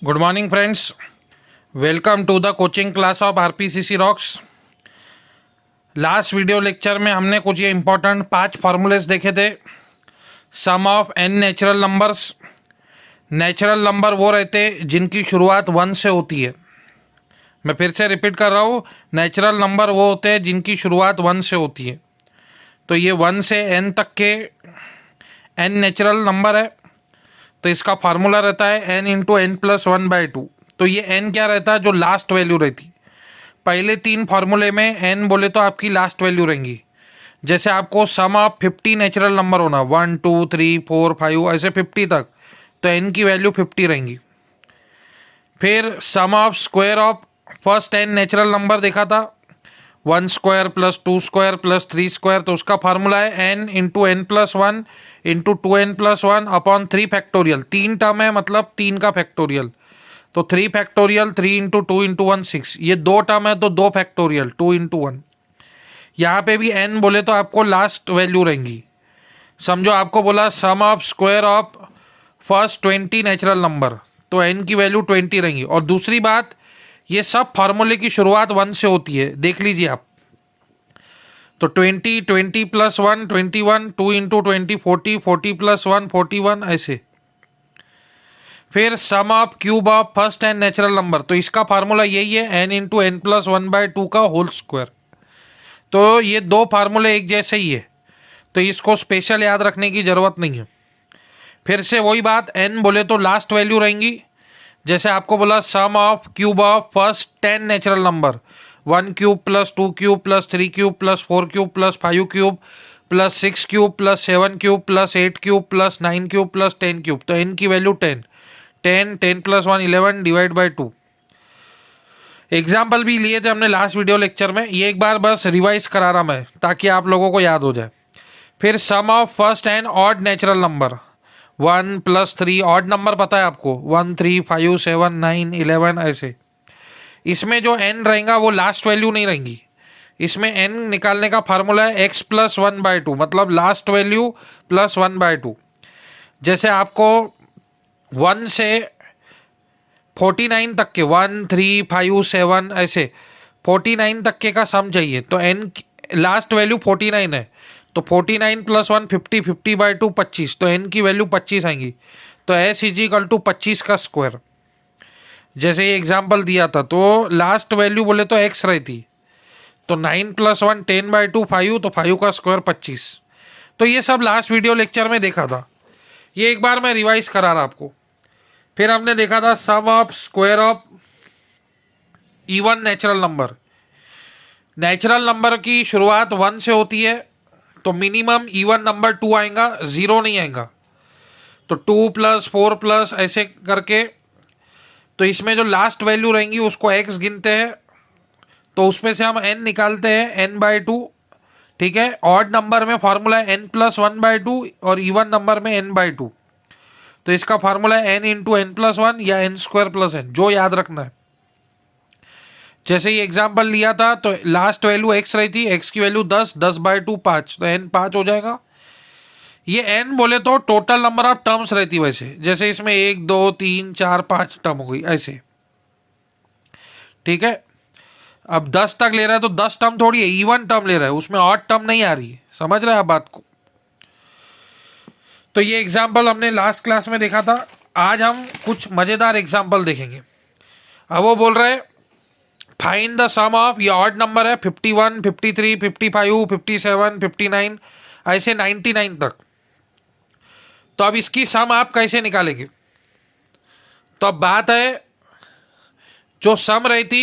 Good morning friends, welcome to the coaching class of RPCC rocks. Last video lecture में हमने कुछ ये important 5 formulas देखे थे। Sum of n natural numbers. Natural number वो रहते जिनकी शुरुआत 1 से होती है। मैं फिर से रिपीट कर रहा हूँ, नेचुरल नंबर वो होते हैं जिनकी शुरुआत 1 से होती है। तो ये 1 से n तक के n नेचुरल नंबर है, तो इसका फार्मूला रहता है n इंटू एन प्लस 1/2। तो ये n क्या रहता है, जो लास्ट वैल्यू रहती। पहले 3 फार्मूले में n बोले तो आपकी लास्ट वैल्यू रहेंगी। जैसे आपको सम ऑफ 50 नेचुरल नंबर होना, 1 2 3 4 5 ऐसे 50 तक, तो n की वैल्यू 50 रहेंगी। फिर sum of square of first n natural number देखा था, 1 square plus 2 square plus 3 square. तो उसका फार्मूला है n into n plus 1 into 2n plus 1 upon 3 factorial. 3 term है, मतलब 3 का फैक्टोरियल। तो 3 फैक्टोरियल 3 इंटू 2 इंटू 1 6। ये 2 टर्म है तो 2 फैक्टोरियल 2 इंटू 1। यहाँ पे भी n बोले तो आपको लास्ट वैल्यू रहेंगी। समझो आपको बोला sum of square of first 20 natural number, तो n की वैल्यू 20 रहेंगी। और दूसरी बात, ये सब फार्मूले की शुरुआत 1 से होती है, देख लीजिए आप। तो 20 20 प्लस 1 21, 2 इंटू 20 40, 40 प्लस 1 41 ऐसे। फिर sum of cube of first n natural number, तो इसका फार्मूला यही है n इंटू एन प्लस 1/2 का होल स्क्वायर। तो ये 2 फार्मूले एक जैसे ही है, तो इसको स्पेशल याद रखने की ज़रूरत नहीं है। फिर से वही बात, n बोले तो लास्ट वैल्यू रहेंगी। जैसे आपको बोला sum of cube of first 10 natural number, 1 cube plus 2 cube plus 3 cube plus 4 cube plus 5 cube plus 6 cube plus 7 cube plus 8 cube plus 9 cube plus 10 cube. तो n की value 10 10 10 plus 1 11 divide by 2। Example भी लिए थे हमने last video lecture में, ये एक बार बस रिवाइज करा रहा मैं ताकि आप लोगों को याद हो जाए। फिर sum of first n odd natural number, 1 plus 3 odd number पता है आपको, 1 3 5 7 9 11 ऐसे। इसमें जो n रहेगा वो लास्ट वैल्यू नहीं रहेंगी। इसमें n निकालने का फार्मूला है x प्लस 1/2, मतलब लास्ट वैल्यू प्लस 1/2। जैसे आपको 1 से 49 तक के 1 3 5 7 ऐसे 49 तक के का सम चाहिए, तो n लास्ट वैल्यू 49 है। तो 49 प्लस 1 50, 50/2 25, तो n की वैल्यू 25 आएंगी। तो s इज इक्वल टू 25 का स्क्वायर। जैसे ये एग्जाम्पल दिया था, तो लास्ट वैल्यू बोले तो x रहती, तो 9 प्लस 1 10/2 5, तो 5 का स्क्वायर 25। तो ये सब लास्ट वीडियो लेक्चर में देखा था, ये एक बार मैं रिवाइज करा रहा आपको। फिर हमने देखा था sum of square of even natural number. Natural number की शुरुआत 1 से होती है, तो मिनिमम इवन नंबर 2 आएगा, 0 नहीं आएगा। तो 2 प्लस 4 प्लस ऐसे करके, तो इसमें जो लास्ट वैल्यू रहेंगी उसको x गिनते हैं, तो उसमें से हम n निकालते हैं n/2। ठीक है, ऑड नंबर में फार्मूला है n प्लस 1/2 और इवन नंबर में n/2। तो इसका फार्मूला है n इंटू एन प्लस 1 या n स्क्वायर प्लस n, जो याद रखना है। जैसे ये एग्जाम्पल लिया था, तो लास्ट वैल्यू x रहती, x की वैल्यू 10, 10/2 5, तो n 5 हो जाएगा। ये n बोले तो टोटल नंबर ऑफ टर्म्स रहती वैसे, जैसे इसमें 1 2 3 4 5 टर्म हो गई ऐसे। ठीक है, अब 10 तक ले रहा है तो 10 टर्म थोड़ी है, इवन टर्म ले रहा है, उसमें ऑड टर्म नहीं आ रही है। समझ रहे हैं आप बात को? तो ये एग्जाम्पल हमने लास्ट क्लास में देखा था। आज हम कुछ मज़ेदार एग्जाम्पल देखेंगे। अब वो बोल रहे फाइंड द सम ऑफ, ये ऑड नंबर है, 51 53 55 57 59 ऐसे 99 तक। तो अब इसकी सम आप कैसे निकालेंगे? तो अब बात है, जो सम रहती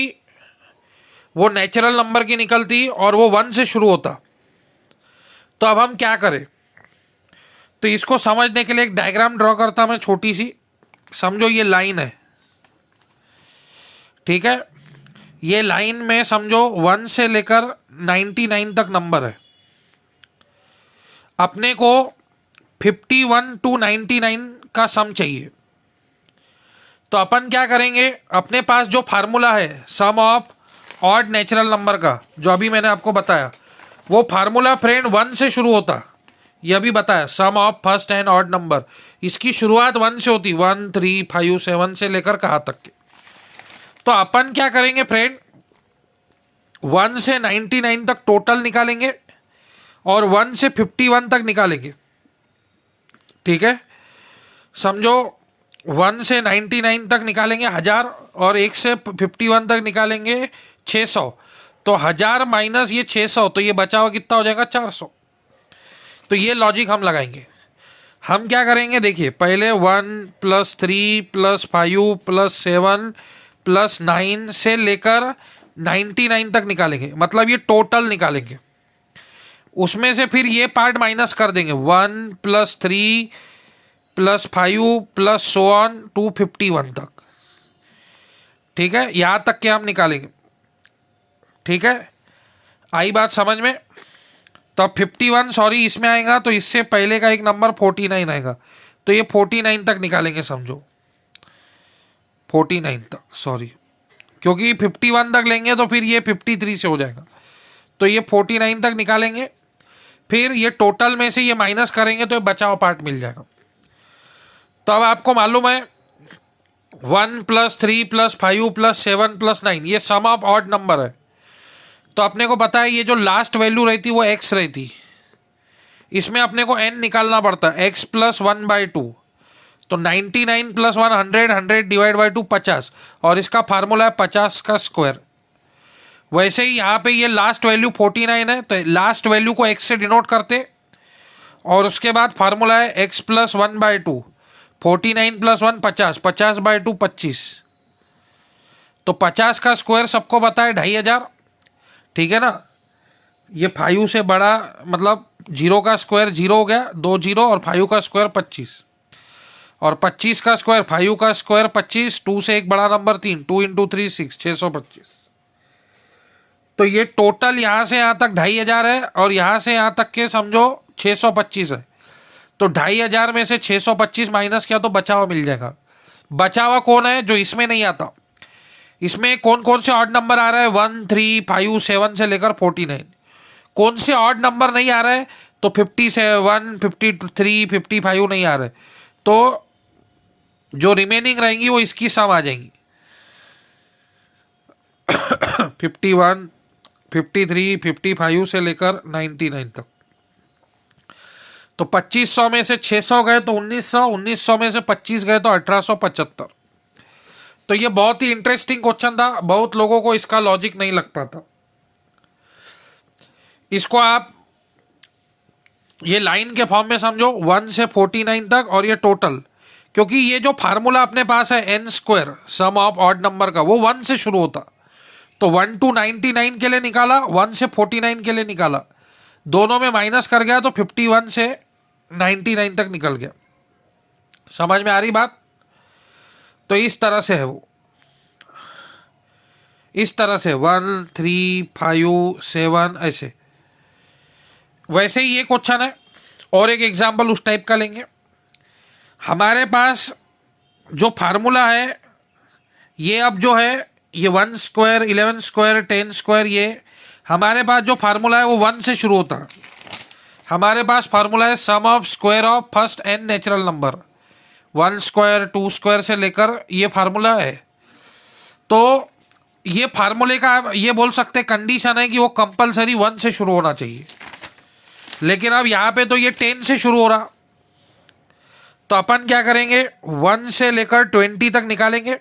वो नेचुरल नंबर की निकलती और वो 1 से शुरू होता। तो अब हम क्या करें? तो इसको समझने के लिए एक डायग्राम ड्रॉ करता मैं छोटी सी। समझो ये लाइन है, ठीक है। ये लाइन में समझो 1 से लेकर 99 तक नंबर है। अपने को 51 टू 99 का सम चाहिए। तो अपन क्या करेंगे, अपने पास जो फार्मूला है sum of odd natural number का, जो अभी मैंने आपको बताया, वो फार्मूला फ्रेंड 1 से शुरू होता। ये अभी बताया, sum of first n odd number, इसकी शुरुआत 1 से होती, 1 3 5 7 से लेकर कहाँ तक के। तो अपन क्या करेंगे फ्रेंड, 1 से 99 तक टोटल निकालेंगे और 1 से 51 तक निकालेंगे। ठीक है, समझो 1 से 99 तक निकालेंगे 1000 और 1 से 51 तक निकालेंगे 600। तो 1000 माइनस ये 600, तो ये बचा हुआ कितना हो जाएगा 400। तो ये लॉजिक हम लगाएंगे। हम क्या करेंगे देखिए, पहले 1 + 3 + 5 + 7 + 9 से लेकर 99 तक निकालेंगे, मतलब ये टोटल निकालेंगे। उसमें से फिर ये पार्ट माइनस कर देंगे, 1 + 3 + 5 + so on to 51 तक। ठीक है, यहाँ तक के हम निकालेंगे। ठीक है, आई बात समझ में। तो अब 51 सॉरी इसमें आएगा, तो इससे पहले का एक नंबर 49 आएगा, तो ये 49 तक निकालेंगे, समझो 49 तक, सॉरी क्योंकि 51 तक लेंगे तो फिर ये 53 से हो जाएगा, तो ये 49 तक निकालेंगे। फिर ये टोटल में से ये माइनस करेंगे तो ये बचा हुआ पार्ट मिल जाएगा। तो अब आपको मालूम है 1 + 3 + 5 + 7 + 9 ये सम ऑफ ऑड नंबर है। तो अपने को पता है ये जो लास्ट वैल्यू रहती वो x रहती, इसमें अपने को n निकालना पड़ता है, x + 1/2। तो 99 + 1 100, 100 डिवाइड बाई 2 50, और इसका फार्मूला है 50 का स्क्वायर। वैसे ही यहाँ पे ये लास्ट वैल्यू 49 है, तो लास्ट वैल्यू को x से डिनोट करते, और उसके बाद फार्मूला है x + 1/2, 49 + 1 50, 50/2 25। तो 50 का स्क्वायर सबको पता है 2500। ठीक है ना, ये 5 से बड़ा मतलब 0 का स्क्वायर 0 हो गया, 2 0, और 5 का स्क्वायर 25, और 25 का स्क्वायर 5 का स्क्वायर 25, 2 से एक बड़ा नंबर 3, 2 × 3 6, 625। तो ये टोटल यहाँ से यहाँ तक 2500 है, और यहाँ से यहाँ तक के समझो 625 है। तो 2500 में से 625 माइनस किया तो बचा हुआ मिल जाएगा। बचा हुआ कौन है जो इसमें नहीं आता, इसमें कौन कौन से ऑड नंबर आ रहा है, 1 3 5 7 से लेकर 49। कौन से ऑड नंबर नहीं आ रहा है, तो 57 53 55 नहीं आ रहे, तो जो रिमेनिंग रहेंगी वो इसकी सम आ जाएंगी। 51 53 55 से लेकर 99 तक। तो 2500 में से 600 गए तो 1900, 1900 में से 25 गए तो 1875। तो ये बहुत ही इंटरेस्टिंग क्वेश्चन था, बहुत लोगों को इसका लॉजिक नहीं लग पाता। इसको आप ये लाइन के फॉर्म में समझो, 1 से 49 तक, और ये टोटल, क्योंकि ये जो फार्मूला अपने पास है n² some of odd number का, वो 1 से शुरू होता। तो 1 to 99 के लिए निकाला, 1 से 49 के लिए निकाला, दोनों में माइनस कर गया तो 51 से 99 तक निकल गया। समझ में आ रही बात। तो इस तरह से है वो, इस तरह से 1 3 5 7 ऐसे। वैसे ही ये क्वेश्चन है, और एक एग्जाम्पल उस टाइप का लेंगे। हमारे पास जो फार्मूला है ये अब जो है ये 1 स्क्वायर 11 स्क्वायर 10 स्क्वायर, ये हमारे पास जो फार्मूला है वो 1 से शुरू होता है। हमारे पास फार्मूला है sum of square of first n natural number, 1 square 2 square से लेकर ये फार्मूला है। तो ये फार्मूले का ये बोल सकते कंडीशन है कि वो कंपलसरी 1 से शुरू होना चाहिए, लेकिन अब यहाँ पे तो ये 10 से शुरू हो रहा। तो अपन क्या करेंगे, 1 से लेकर 20 तक निकालेंगे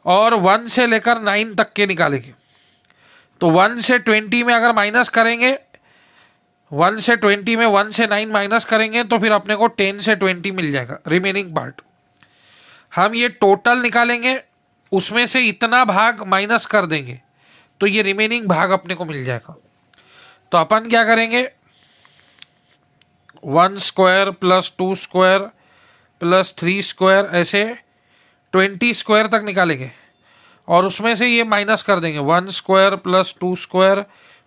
और 1 से लेकर 9 तक के निकालेंगे। तो 1 से 20 में अगर माइनस करेंगे, 1 से 20 में 1 से 9 माइनस करेंगे तो फिर अपने को 10 से 20 मिल जाएगा रिमेनिंग पार्ट। हम ये टोटल निकालेंगे, उसमें से इतना भाग माइनस कर देंगे तो ये रिमेनिंग भाग अपने को मिल जाएगा। तो अपन क्या करेंगे, 1 square plus 2 square plus 3 square ऐसे 20 स्क्वायर तक निकालेंगे, और उसमें से ये माइनस कर देंगे 1 square plus 2 square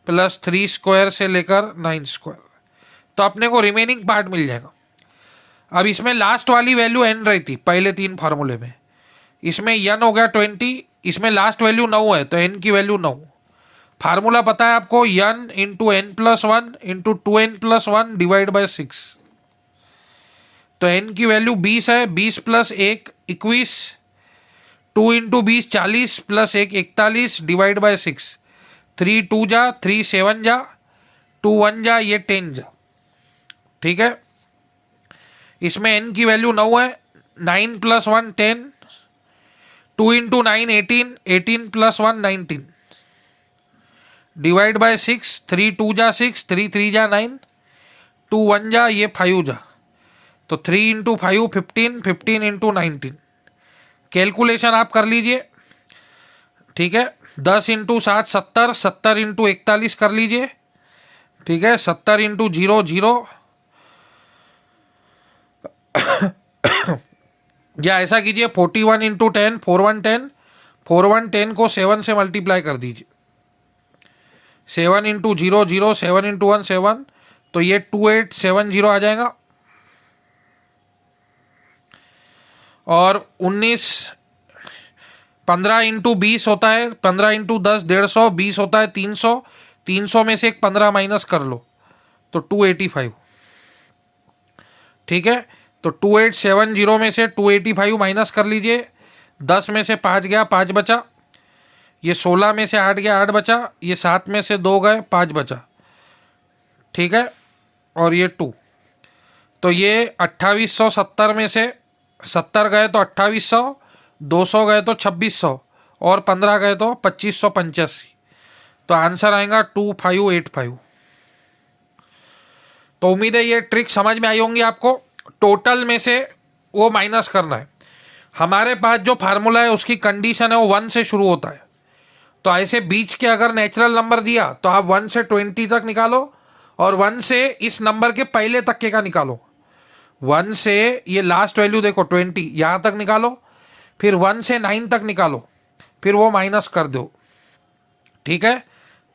plus 3 square से लेकर 9 स्क्वायर। तो अपने को रिमेनिंग पार्ट मिल जाएगा। अब इसमें लास्ट वाली वैल्यू n रहती पहले 3 फार्मूले में, इसमें n हो गया 20, इसमें लास्ट वैल्यू 9 है तो n की वैल्यू 9। फार्मूला पता है आपको, n into n+1 into 2n+1 divide by 6। तो n की वैल्यू 20 है, 20 plus 1 21, 2 into 20 40 plus 1 41 divide by 6, 3 2 जा, 3 7 जा, 2 1 जा, ये 10 जा। ठीक है, इसमें n की वैल्यू 9 है, 9 plus 1 10, 2 into 9 18, 18 plus 1 19 divide by 6, 3 2 जा 6, 3 3 जा 9, 2 1 जा, ये 5 जा, तो 3 इंटू 5 15, 15 इंटू 19। कैलकुलेशन आप कर लीजिए। ठीक है, 10 इंटू 7 70, 70 इंटू 41 कर लीजिए। ठीक है, 70 इंटू 0 0, या ऐसा कीजिए 41 इंटू 10 41 10, 41 10 को 7 से मल्टीप्लाई कर दीजिए। 7 इंटू 0 0, 7 इंटू 1 7, तो ये 2870 आ जाएगा। और 19, 15 इंटू 20 होता है, 15 इंटू 10 150, 20 होता है 300, 300 में से एक 15 माइनस कर लो तो 285। ठीक है, तो 2870 में से 285 माइनस कर लीजिए। 10 में से 5 गया, 5 बचा। ये 16 में से 8 गया, 8 बचा। ये 7 में से 2 गए, 5 बचा। ठीक है, और ये 2, तो ये 2870 में से 70 गए तो 2800, 200 गए तो 2600, और 15 गए तो 2585। तो आंसर आएगा 2585। तो उम्मीद है ये ट्रिक समझ में आई होंगी आपको। टोटल में से वो माइनस करना है। हमारे पास जो फार्मूला है उसकी कंडीशन है वो 1 से शुरू होता है। तो ऐसे बीच के अगर नेचुरल नंबर दिया तो आप 1 से 20 तक निकालो, और 1 से इस नंबर के पहले तक के का निकालो। 1 से ये लास्ट वैल्यू देखो 20, यहाँ तक निकालो, फिर 1 से 9 तक निकालो, फिर वो माइनस कर दो। ठीक है,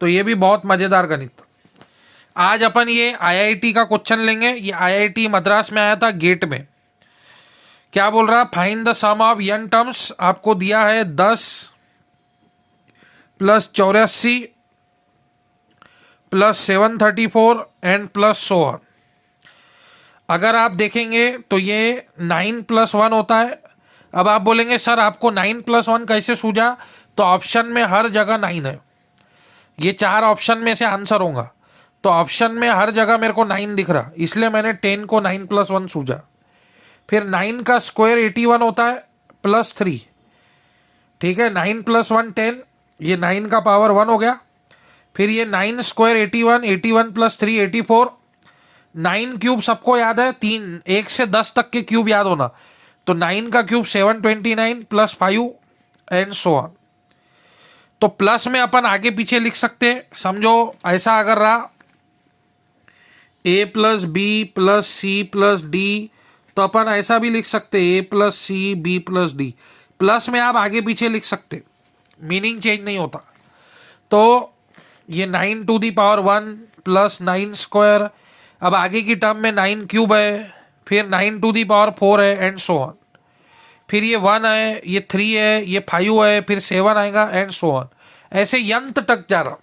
तो ये भी बहुत मज़ेदार गणित। आज अपन ये आईआईटी का क्वेश्चन लेंगे। ये आईआईटी मद्रास में आया था गेट में। क्या बोल रहा, find the sum of n terms. आपको दिया है 10 plus 84 plus 734 and plus so on. अगर आप देखेंगे तो ये 9 प्लस 1 होता है। अब आप बोलेंगे सर आपको 9 प्लस 1 कैसे सूझा, तो ऑप्शन में हर जगह 9 है। ये 4 ऑप्शन में से आंसर होगा, तो ऑप्शन में हर जगह मेरे को 9 दिख रहा, इसलिए मैंने 10 को 9 प्लस 1 सूझा। फिर 9 का स्क्वायर 81 होता है प्लस 3। ठीक है, 9 प्लस 1 10, ये 9 का पावर 1 हो गया। फिर ये 9 स्क्वायर 81, 81 प्लस 3 84। 9 क्यूब सबको याद है, 3 1 से 10 तक के क्यूब याद होना। तो 9 का cube 729 plus 5 and so on. तो प्लस में अपन आगे पीछे लिख सकते हैं। समझो ऐसा अगर रहा a plus b plus c plus d, तो अपन ऐसा भी लिख सकते a plus c b plus d. Plus में आप आगे पीछे लिख सकते, मीनिंग चेंज नहीं होता। तो ये 9 to the power 1 plus 9 square. अब आगे की टर्म में 9 क्यूब है, फिर 9 टू दी पावर 4 है एंड सो ऑन। फिर ये 1 है, ये 3 है, ये 5 है, फिर 7 आएगा एंड सो ऑन। ऐसे यंत तक जा रहा।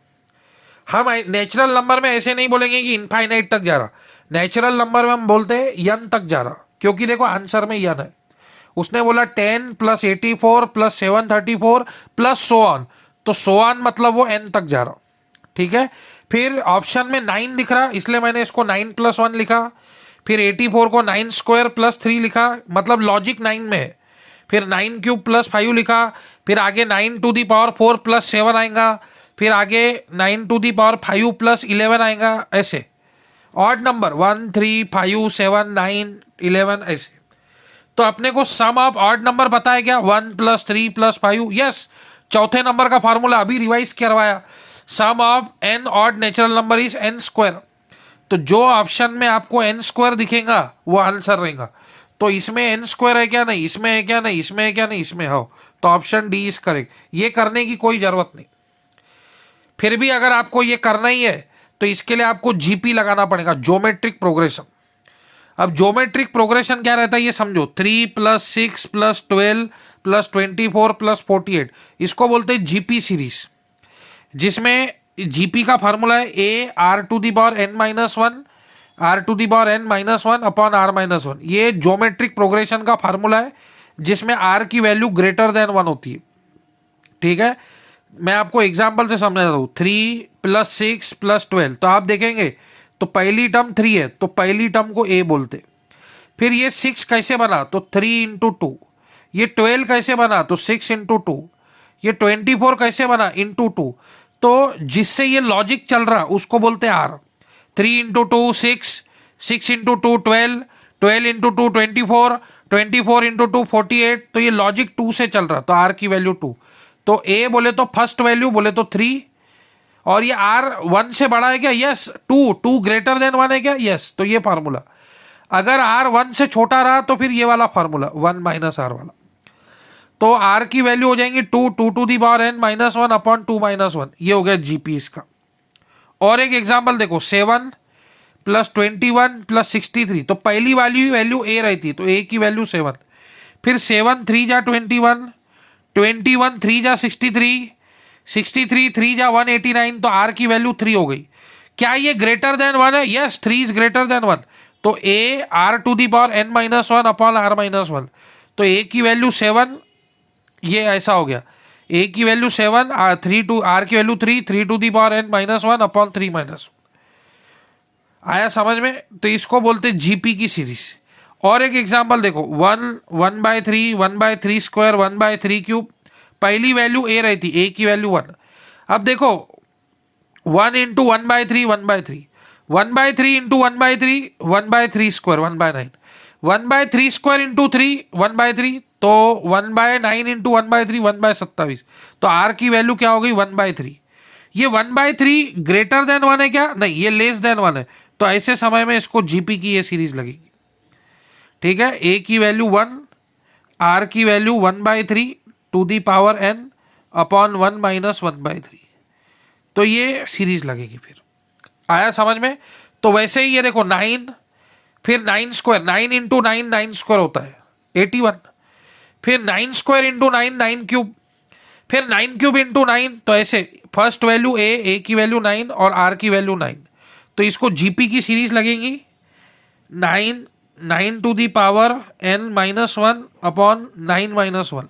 हम नेचुरल नंबर में ऐसे नहीं बोलेंगे कि इनफाइनाइट तक जा रहा। नेचुरल नंबर में हम बोलते हैं यन तक जा रहा, क्योंकि देखो आंसर में यन है। उसने बोला 10 plus 84 plus 734 plus so on, तो सो ऑन मतलब वो n तक जा रहा। ठीक है, फिर ऑप्शन में 9 दिख रहा, इसलिए मैंने इसको 9 प्लस 1 लिखा। फिर 84 को 9 स्क्वायर प्लस 3 लिखा, मतलब लॉजिक 9 में है। फिर 9 क्यूब प्लस 5 लिखा। फिर आगे 9 टू दी पावर 4 प्लस 7 आएगा। फिर आगे 9 टू दी पावर 5 प्लस 11 आएगा। ऐसे ऑड नंबर 1 3 5 7 9 11 ऐसे। तो अपने को सम ऑफ ऑड नंबर पता है क्या, 1 प्लस 3 प्लस 5। यस, चौथे नंबर का फार्मूला अभी रिवाइज करवाया। Sum of n odd natural number is n square. तो जो ऑप्शन में आपको n स्क्वायर दिखेगा वो आंसर रहेगा। तो इसमें n स्क्वायर है क्या, नहीं इसमें है क्या, नहीं इसमें है क्या, नहीं इसमें हो, तो ऑप्शन डी इज करेक्ट। ये करने की कोई जरूरत नहीं। फिर भी अगर आपको ये करना ही है तो इसके लिए आपको जीपी लगाना पड़ेगा, ज्योमेट्रिक प्रोग्रेशन। अब ज्योमेट्रिक प्रोग्रेशन क्या रहता है ये समझो। 3 प्लस 6 प्लस 12 प्लस 24 प्लस 48, इसको बोलते हैं जीपी सीरीज, जिसमें जीपी का फार्मूला है a r to the power n minus 1 r to the power n minus one upon r minus one. ये ज्योमेट्रिक प्रोग्रेशन का फार्मूला है जिसमें आर की वैल्यू ग्रेटर देन वन होती है। ठीक है, मैं आपको एग्जाम्पल से समझा दूँ। 3 + 6 + 12, तो आप देखेंगे तो पहली टर्म 3 है तो पहली टर्म को ए बोलते। फिर ये 6 कैसे बना, तो 3 × 2। ये 12 कैसे बना, तो 6 × 2। ये 24 कैसे बना, × 2। तो जिससे ये लॉजिक चल रहा उसको बोलते हैं आर। 3 × 2 6, 6 × 2 12, 12 × 2 24, 24 × 2 48। तो ये लॉजिक 2 से चल रहा, तो आर की वैल्यू 2। तो ए बोले तो फर्स्ट वैल्यू, बोले तो 3। और ये आर 1 से बड़ा है क्या, यस। 2 ग्रेटर देन 1 है क्या, यस। तो ये फार्मूला। अगर आर 1 से छोटा रहा तो फिर ये वाला फार्मूला 1 - आर वाला। तो आर की वैल्यू हो जाएंगी 2 to the power n - 1 upon 2 - 1। ये हो गया जीपी इसका। और एक एग्जांपल देखो, 7 + 21 + 63। तो पहली वाली वैल्यू ए रहती, तो ए की वैल्यू 7। फिर 7 3 जा 21, 21 3 जा 63, 63 3 जा 189। तो आर की वैल्यू 3 हो गई। क्या ये ग्रेटर देन 1 है, यस। 3 is greater than 1। तो a r to the power n - 1 upon r - 1। तो ए की वैल्यू 7, ये ऐसा हो गया। ए की वैल्यू 7, आर की value 3, 3 to the power n - 1 upon 3 - 1। आया समझ में? तो इसको बोलते जीपी की सीरीज। और एक एग्जांपल देखो, 1/3, 1/3², 1/3³ पहली वैल्यू ए रहती, ए की वैल्यू 1। अब देखो 1 × 1/3, 1/3, 1/3 × 1/3, 1/3², 1/9, 1/3² × 3, 1/3। तो 1/9 × 1/3, 1/27। तो आर की वैल्यू क्या हो गई, 1/3। ये 1/3 ग्रेटर देन 1 है क्या, नहीं, ये लेस देन 1 है। तो ऐसे समय में इसको जीपी की ये सीरीज लगेगी। ठीक है, ए की वैल्यू 1, आर की value 1/3 to the power n upon 1 - 1/3। तो ये सीरीज लगेगी। फिर आया समझ में? तो वैसे ही ये देखो 9, फिर 9², 9 × 9 9² होता है 81। फिर 9² × 9 9³, फिर 9³ × 9। तो ऐसे फर्स्ट वैल्यू ए की वैल्यू 9 और आर की वैल्यू 9। तो इसको जीपी की सीरीज लगेगी 9 to the power n - 1 upon 9 - 1।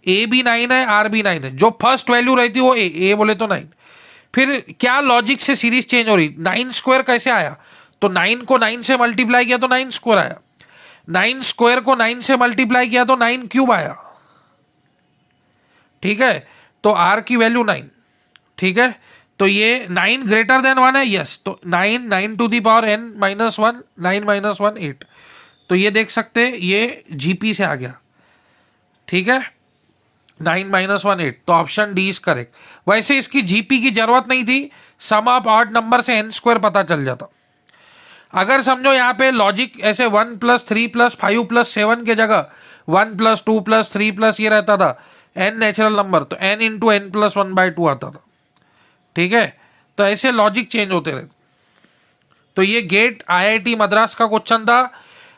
A भी 9 है, आर भी 9 है। जो फर्स्ट वैल्यू रहती है वो ए बोले तो 9। फिर क्या लॉजिक से सीरीज चेंज हो रही, 9² कैसे आया, तो 9 को 9 से मल्टीप्लाई किया तो 9² आया। 9² को 9 से मल्टीप्लाई किया तो 9³ आया। ठीक है, तो आर की वैल्यू 9। ठीक है, तो ये 9 ग्रेटर देन 1 है, यस। तो 9 टू दी पावर n - 1, 9 - 1 8। तो ये देख सकते हैं ये जीपी से आ गया। ठीक है, 9 - 1 8। तो ऑप्शन डी इज करेक्ट। वैसे इसकी जीपी की जरूरत नहीं थी, सम ऑफ ऑड नंबर से n² पता चल जाता। अगर समझो यहाँ पे लॉजिक ऐसे 1 + 3 + 5 + 7 के जगह 1 + 2 + 3 + ये रहता था n नेचुरल नंबर, तो n × n + 1/2 आता था। ठीक है, तो ऐसे लॉजिक चेंज होते रहते। तो ये गेट आईआईटी मद्रास का क्वेश्चन था।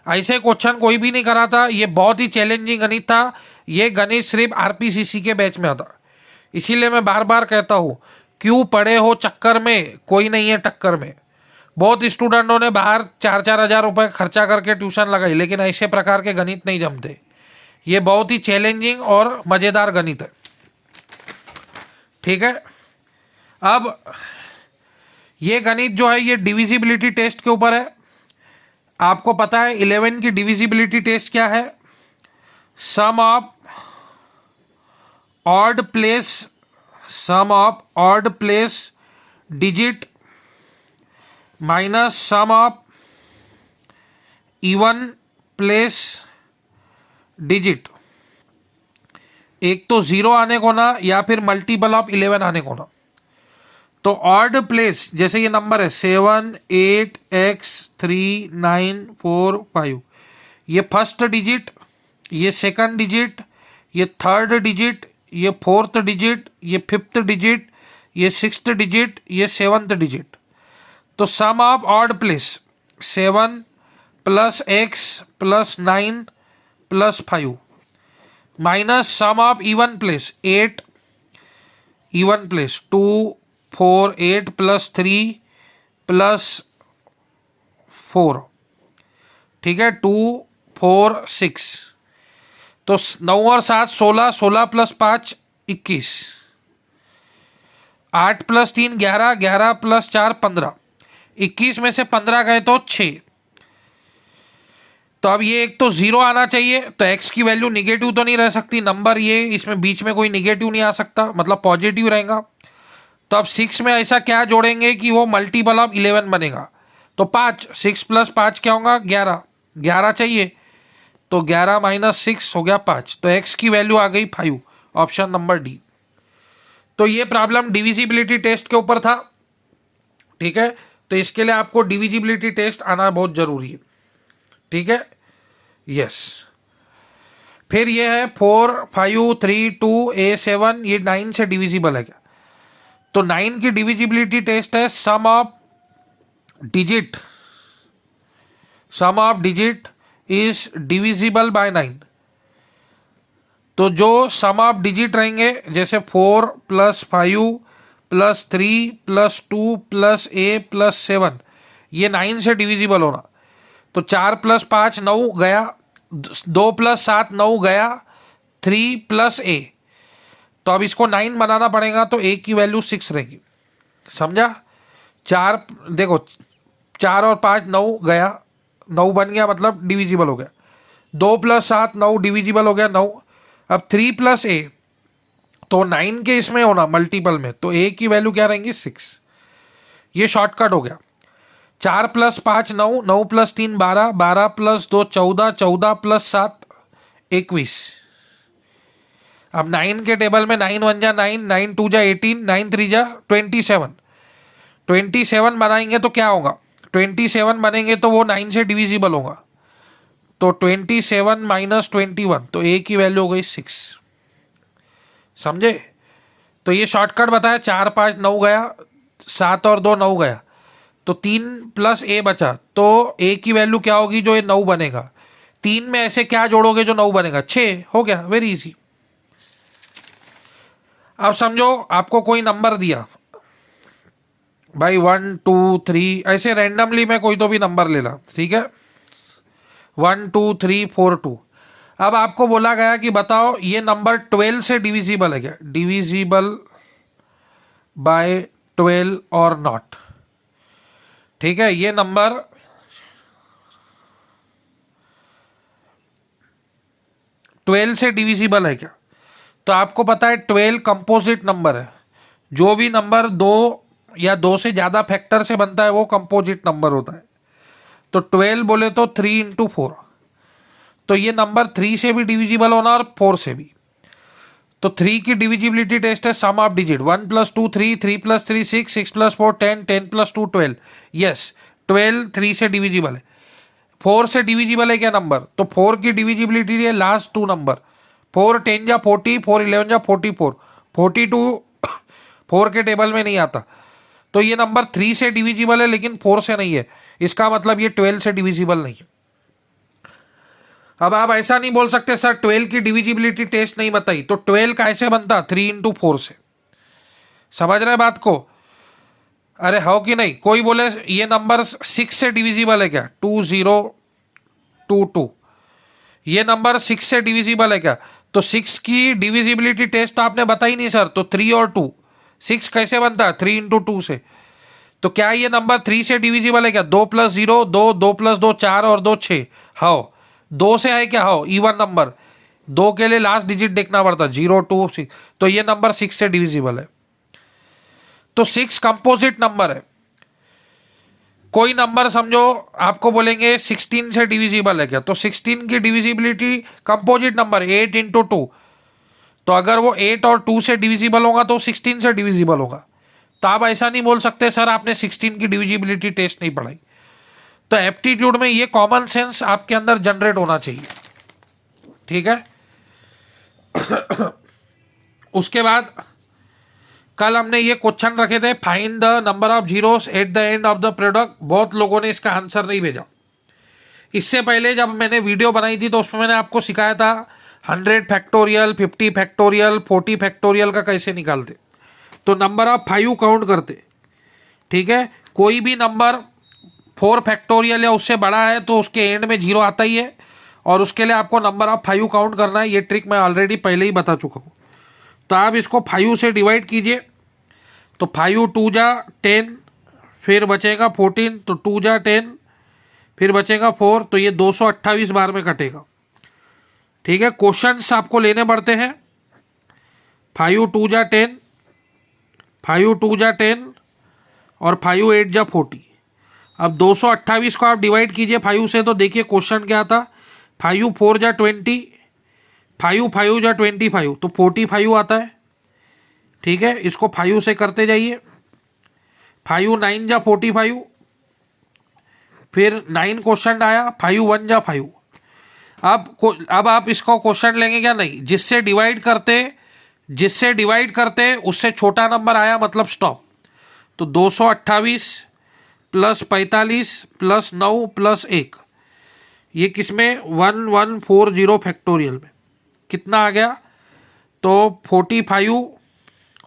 ऐसे क्वेश्चन कोई भी नहीं करा था, ये बहुत ही चैलेंजिंग गणित था। ये गणित सिर्फ आरपीसीसी के बैच में आता। इसीलिए मैं बार बार कहता हूँ, क्यों पड़े हो चक्कर में, कोई नहीं है टक्कर में। बहुत स्टूडेंटों ने बाहर 4-4 हज़ार रुपये खर्चा करके ट्यूशन लगाई, लेकिन ऐसे प्रकार के गणित नहीं जमते। ये बहुत ही चैलेंजिंग और मज़ेदार गणित है। ठीक है, अब ये गणित जो है ये डिविजिबिलिटी टेस्ट के ऊपर है। आपको पता है 11 की डिविजिबिलिटी टेस्ट क्या है, sum of odd place digit minus sum of even place digit. एक तो 0 आने को ना, या फिर मल्टीपल ऑफ 11 आने को ना। तो ऑड प्लेस जैसे ये नंबर है 7 8 x 3 9 4 5, ये फर्स्ट डिजिट, ये सेकंड डिजिट, ये थर्ड डिजिट, ये फोर्थ डिजिट, ये फिफ्थ डिजिट, ये सिक्स्थ डिजिट, ये सेवन्थ डिजिट। तो sum of odd place 7 + x + 9 + 5 minus sum of even place 8 even place 2 4 8 + 3 + 4, ठीक है, 2 4 6, तो 9 और 7 16, 16 प्लस 5 21, 8 प्लस 3 11, 11 प्लस 4 15, 21 में से 15 गए तो 6। तो अब ये एक तो जीरो आना चाहिए, तो x की वैल्यू निगेटिव तो नहीं रह सकती, नंबर ये इसमें बीच में कोई निगेटिव नहीं आ सकता, मतलब पॉजिटिव रहेगा। तो अब 6 में ऐसा क्या जोड़ेंगे कि वो मल्टीपल ऑफ 11 बनेगा, तो 5, 6 प्लस 5 क्या होगा 11, 11 चाहिए, तो 11 माइनस 6 हो गया 5, तो x की वैल्यू आ गई 5, ऑप्शन नंबर डी। तो ये प्रॉब्लम डिविजिबिलिटी टेस्ट के ऊपर था, ठीक है, तो इसके लिए आपको डिविजिबिलिटी टेस्ट आना बहुत जरूरी है, ठीक है, यस। फिर ये है 4 5 3 2 A7, ये 9 से डिविजिबल है क्या, तो 9 की डिविजिबिलिटी टेस्ट है sum of digit, sum of digit is divisible by 9। तो जो सम ऑफ डिजिट रहेंगे, जैसे 4 plus 5 plus 3 plus 2 plus A plus 7, ये 9 से डिविजिबल होना, तो 4 प्लस 5 9 गया, 2 प्लस 7 9 गया, 3 प्लस A, तो अब इसको 9 बनाना पड़ेगा, तो A की वैल्यू 6 रहेगी, समझा। 4 देखो 4 और 5 9 गया, 9 बन गया, मतलब डिविजिबल हो गया, 2 प्लस 7 9 डिविजिबल हो गया 9। अब 3 प्लस A, तो 9 के इसमें होना मल्टीपल में, तो A की वैल्यू क्या रहेंगी 6, ये शॉर्टकट हो गया। 4 प्लस 5 9, 9 प्लस 3 12, 12 प्लस 2 14, 14 प्लस 7 21। अब 9 के टेबल में 9 1 जा 9, 9 2 जा 18, 9 3 जा 27, 27 बनाएंगे तो क्या होगा, 27 बनेंगे तो वो 9 से डिविजिबल होगा, तो 27 माइनस 21, तो A की वैल्यू हो गई 6, समझे। तो ये शॉर्टकट बताया, 4 5 9 गया, 7 और 2 9 गया, तो 3 प्लस A बचा, तो A की वैल्यू क्या होगी, जो ये 9 बनेगा, 3 में ऐसे क्या जोड़ोगे जो 9 बनेगा, 6 हो गया, वेरी इजी। अब समझो आपको कोई नंबर दिया भाई 1 2 3, ऐसे रैंडमली मैं कोई तो भी नंबर ले ला, ठीक है, 1 2 3 4 2। अब आपको बोला गया कि बताओ ये नंबर 12 से डिविजिबल है क्या, डिविजिबल बाय 12 और नॉट, ठीक है, ये नंबर 12 से डिविजिबल है क्या, तो आपको पता है 12 कंपोजिट नंबर है, जो भी नंबर 2 या 2 से ज़्यादा फैक्टर से बनता है वो कंपोजिट नंबर होता है। तो 12 बोले तो 3 इंटू 4, तो ये नंबर 3 से भी डिविजिबल होना और 4 से भी। तो 3 की डिविजिबिलिटी टेस्ट है sum of digit, 1 plus 2 3, 3 plus 3 6, 6 plus 4 10, 10 plus 2 12, yes 12 3 से डिविजिबल है। 4 से डिविजिबल है क्या नंबर, तो 4 की डिविजिबिलिटी है लास्ट 2 नंबर, 4 10 जा 40, 4 11 जा 44, 42 4 के टेबल में नहीं आता, तो ये नंबर 3 से डिविजिबल है लेकिन 4 से नहीं है, इसका मतलब ये 12 से डिविजिबल नहीं है। अब आप ऐसा नहीं बोल सकते सर 12 की डिविजिबिलिटी टेस्ट नहीं बताई, तो 12 कैसे बनता, 3 इंटू 4 से, समझ रहे बात को, अरे हो कि नहीं। कोई बोले ये नंबर 6 से डिविजिबल है क्या, 2 0 2 2, ये नंबर 6 से डिविजिबल है क्या, तो 6 की डिविजिबिलिटी टेस्ट तो आपने बताई नहीं सर, तो 3 और 2, 6 कैसे बनता है 3 इंटू 2 से, तो क्या ये नंबर 3 से डिविजिबल है क्या, 2 प्लस 0 2, 2 प्लस 2 4 और 2 6, हाओ 2 से है क्या, हाओ इवन नंबर, 2 के लिए लास्ट डिजिट देखना पड़ता 0 2 6, तो ये नंबर 6 से डिविजिबल है। तो 6 कंपोजिट नंबर है। कोई नंबर समझो आपको बोलेंगे 16 से डिविजिबल है क्या, तो 16 की डिविजिबिलिटी कंपोजिट नंबर 8 इंटू 2, तो अगर वो 8 और 2 से डिविजिबल होगा तो 16 से डिविजिबल होगा। तो आप ऐसा नहीं बोल सकते सर आपने 16 की डिविजिबिलिटी टेस्ट नहीं पढ़ाई। तो एप्टीट्यूड में ये कॉमन सेंस आपके अंदर जनरेट होना चाहिए, ठीक है। उसके बाद कल हमने ये क्वेश्चन रखे थे, find the number of zeros at the end of the product, बहुत लोगों ने इसका आंसर नहीं भेजा। इससे पहले जब मैंने वीडियो बनाई थी तो उसमें मैंने आपको सिखाया था 100 फैक्टोरियल 50 फैक्टोरियल 40 फैक्टोरियल का कैसे निकालते। तो नंबर ऑफ 5 काउंट करते, ठीक है, कोई भी नंबर 4 फैक्टोरियल या उससे बड़ा है तो उसके एंड में 0 आता ही है, और उसके लिए आपको नंबर ऑफ 5 काउंट करना है। ये ट्रिक मैं ऑलरेडी पहले ही बता चुका हूँ। तो आप इसको 5 से डिवाइड कीजिए, तो 5 2 जा 10, फिर बचेगा 14, तो 2 जा 10, फिर बचेगा 4, तो ये 228 बार में कटेगा। ठीक है, क्वेश्चंस आपको लेने पड़ते हैं। 5 2 जा 10, 5 2 जा 10 और 5 8 जा 40। अब 228 को आप डिवाइड कीजिए 5 से, तो देखिए क्वेश्चन क्या था। 5 4 जा 20, 5 5 जा 25, तो 45 आता है। ठीक है, इसको 5 से करते जाइए। 5 9 जा 45, फिर 9 क्वेश्चन आया, 5 1 जा 5। अब आप इसको क्वेश्चन लेंगे क्या? नहीं, जिससे डिवाइड करते उससे छोटा नंबर आया मतलब स्टॉप। तो 228 प्लस 45 प्लस 9 प्लस 1, ये किसमें? 1140 फैक्टोरियल में कितना आ गया? तो 45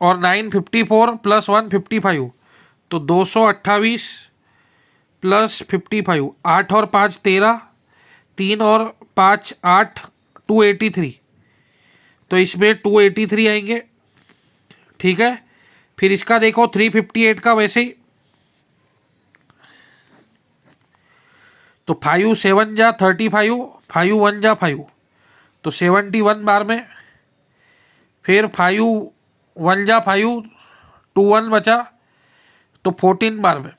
और 9 54 प्लस 1 55, तो 228 प्लस 55, 8 और 5 13, 3 और 5 8, 283। तो इसमें 283 आएंगे। ठीक है, फिर इसका देखो 358 का वैसे ही, तो 5 7 जा 35, 5 1 जा 5, तो 71 बार में। फिर 5 1 जा 5, 2 1 बचा, तो 14 बार में।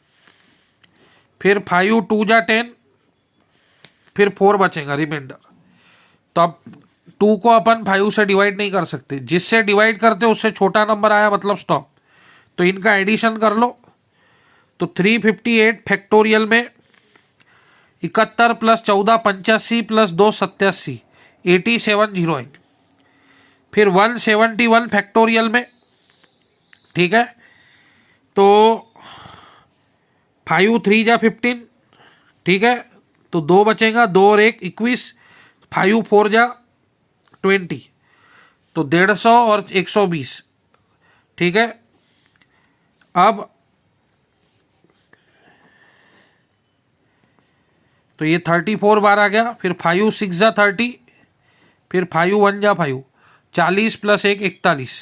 फिर 5 2 जा 10, फिर 4 बचेगा रिमाइंडर। तो अब 2 को अपन 5 से डिवाइड नहीं कर सकते, जिससे डिवाइड करते उससे छोटा नंबर आया मतलब स्टॉप। तो इनका एडिशन कर लो, तो 358 फैक्टोरियल में 71 प्लस 14 85 प्लस 2 87, 87 आएंगे। फिर 171 फैक्टोरियल में, ठीक है, तो 5 3 जा 15, ठीक है, तो 2 बचेगा, 2 और 1 21, 5 4 जा 20, तो 150 और 120। ठीक है, अब तो ये 34 बार आ गया। फिर 5 6 जा 30, फिर 5 1 जा 5, 40 प्लस 1 41,